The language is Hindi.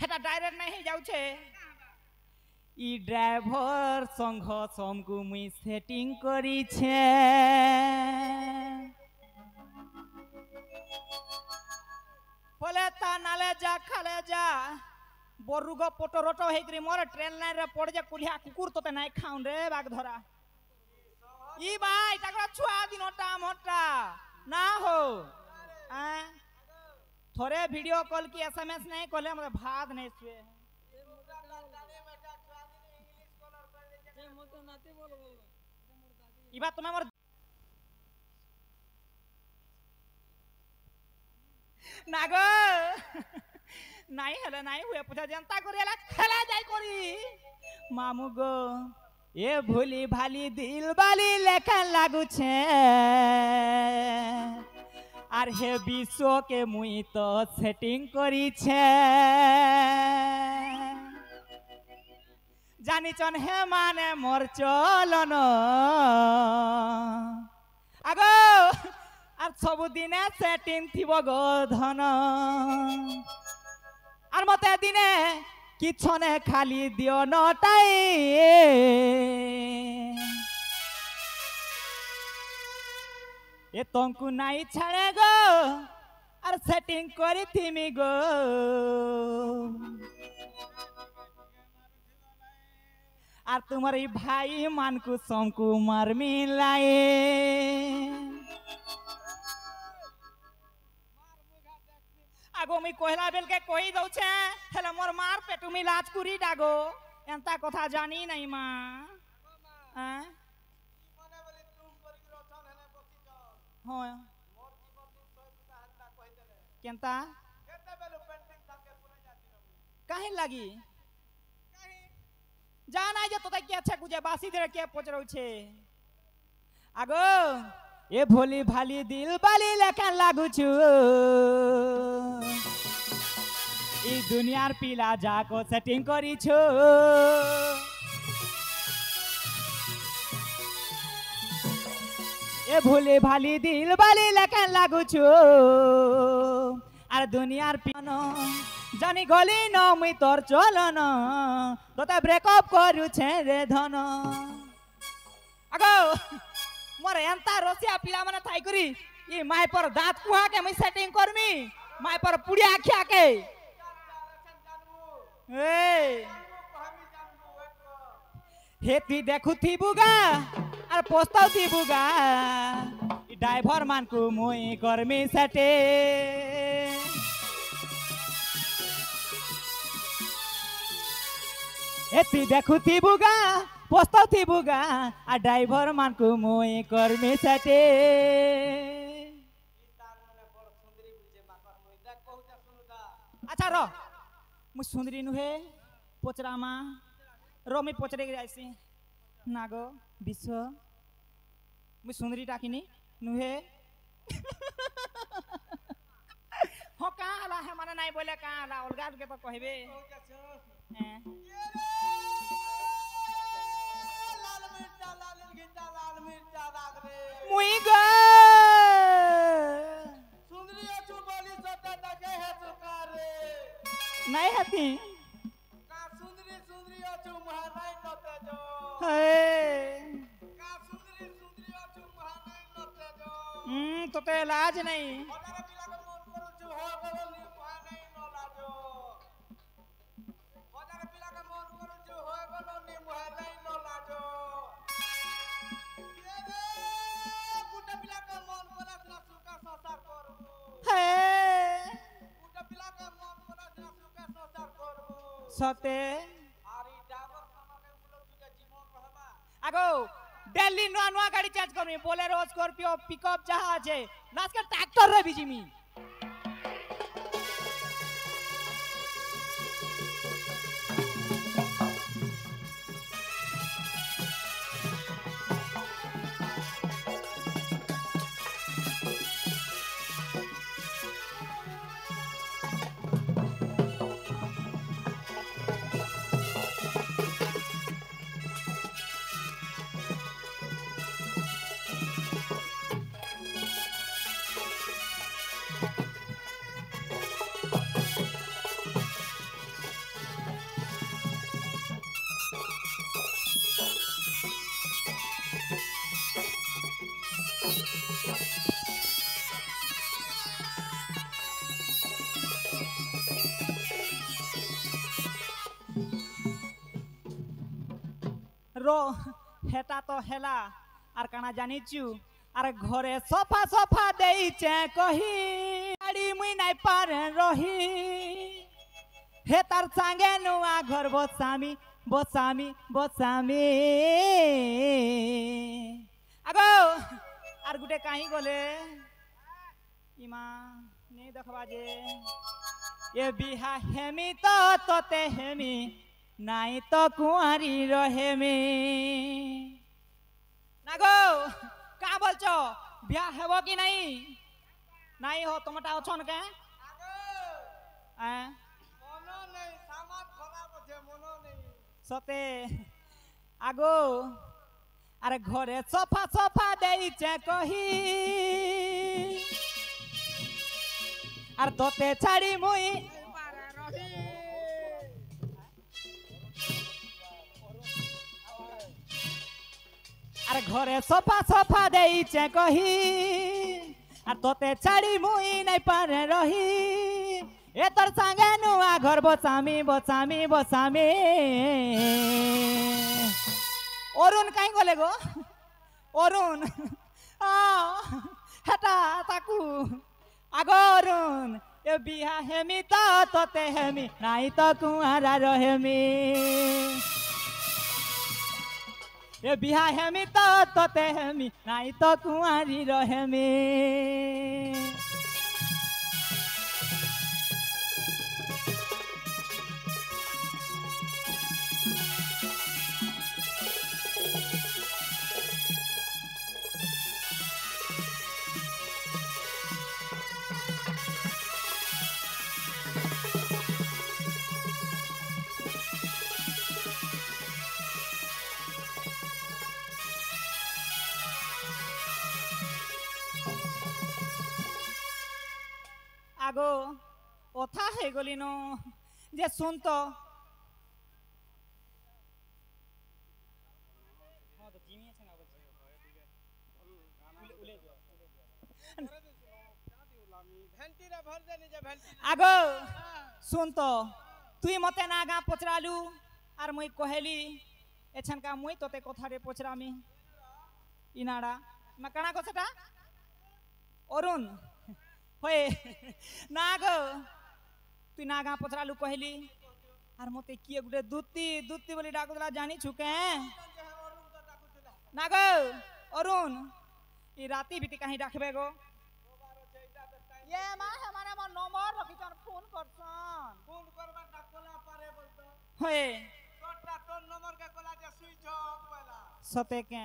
हेटा डायरेक्ट नहीं जाऊ छे इ ड्राइवर संघ समकु मुई सेटिंग करी छे बोले ता नाले जा खाले जा बरुगो पोटरोटो हेकरी मोर ट्रेन लाइन रे पड़ जा कुलिया कुकुर तोते नाइ खाउन रे बाग धरा इ भाई टाकरा छुआ दिनोटा मोटा ना हो थोड़े वीडियो कॉल की एसएमएस नहीं कॉल हमरे भात नहीं सुए ई बात तुम्हें मोर नागो नहीं हले नहीं हुए पूछा जनता करेला खेला जाय करी मामू गो ए भूली भाली दिल बाली लेखन लागू छे আর হে বিশ্বকে মুই তো সেটিং করিছে জানিছন হে মানে মোর চলন আগো আর সবুদিনে সেটিং থিব গো ধন আর মতে দিনে কিছনে খালি দিও নটাই ए तंकु नाई छाड़े गो और सेटिंग करी थी गो और तुम्हारी भाई मान को समकु मार मिलाए आगो मी कोहला बेल के कोई दौ छे हेले मोर मार पेटु मी लाज कुरी डागो एंता कथा जानी नहीं मां हाँ केंता कहीं लगी जाना जे तो तक अच्छा कुछ बासी दे के पहुंच रहू छे आगो ए भोली भाली दिल बाली लेखन लागू छु ई दुनियार पीला जाको सेटिंग करी छु ए भूले भाली दिल बाली लेखन लागू छु আর দুনিয়ার পিনো জানি গলি ন মুই তোর চলন তোতে ব্রেকআপ করুছে রে ধন আগো মোরে এন্তা রসিয়া পিলা মানে থাই করি ই মাই পর দাঁত কুহা কে মুই সেটিং করমি মাই পর পুড়িয়া খিয়া কে ए हे तुई देखु थी बुगा और पोस्ताव थी बुगा ड्राइवर मान को मुई गर्मी सटे हे तुई देखु थी बुगा पोस्ताव थी बुगा और ड्राइवर मान को मुई गर्मी सटे अच्छा रो मु सुंदरी नुहे पोचरामा रोमी पोचरे के जाइसी नागो विश्व मु सुंदरी टाकिनी नुहे हो का हला है माने नहीं बोले का हला अलगा के तो कहबे लाल मिर्चा दाग रे मुई गो सुंदरी अचु बोली सता दगे है सुकार रे नहीं हती का सुंदरी अचु महाराई नते जो हे का सुंदरी अचु महाराई नते जो तो ते लाज नहीं ओदारे पिला के मन करू छु हो गलो नि महाराई न लाजो ओदारे पिला के मन करू छु हो गलो नि महाराई न लाजो ये रे गुटा पिला के मन करा ना सुका संसार करू हे गुटा पिला के मन करा ना सुका संसार करू सते आरी डाबर खाना के बोलो तुके जीवन रहबा आगो दिल्ली नुआ नुआ गाड़ी चार्ज करमी बोलेरो स्कॉर्पियो पिकअप जहां আছে लास्ट के ट्रैक्टर रे बिजिमी रो हेटा तो हेला आर काना जानिचु आर घरे सोफा सोफा देइचे कही गाड़ी मुई नाइ पारे रही हे तार सांगे नुआ घर बसामी बसामी बसामी आगो आर गुटे काई गले इमा नहीं देखबा जे ये बिहा हेमी तो तोते हेमी नाई तो कुआरी रहेमी नागो का बोलछो बिहा हेबो कि नहीं नहीं हो तुमटा अछन के सते आगो अरे घरे सोफा सोफा देइचे कही आर तोते छाड़ी मुई अरे घरे सोफा सोफा देइचे कही आर तोते छाड़ी मुई नहीं पारे रही ए तोर संगे नुआ घर बसामी बसामी बसामी अरुण कहीं गले गो अरुण हेटा ताकू आगो अरुण ए बिहा हेमी तो तोते हेमी नाई तो कुआरा रहेमी ए बिहा हेमी तो तोते हेमी नाई तो कुआरी रहेमी आगो ओथा है गली नो जे सुन तो आगो सुन तो तुई मते ना गा पचरालू आर मुई कहली एछन का मुई तोते कथा रे पचरामी इनाडा मैं कणा को सेटा अरुण होए नागो तुई नागा पचरालू कहली आर मते किए गुटे दूती दूती बोली डाकुला जानी छुके नागो अरुण ई राती बिटी कहीं डाकबे गो ये मा हमारे मन नंबर रखिछन फोन करछन फोन करबा डाकला पारे बोलतो होए तोटा तोर नंबर के कोला जे स्विच ऑफ वाला सते के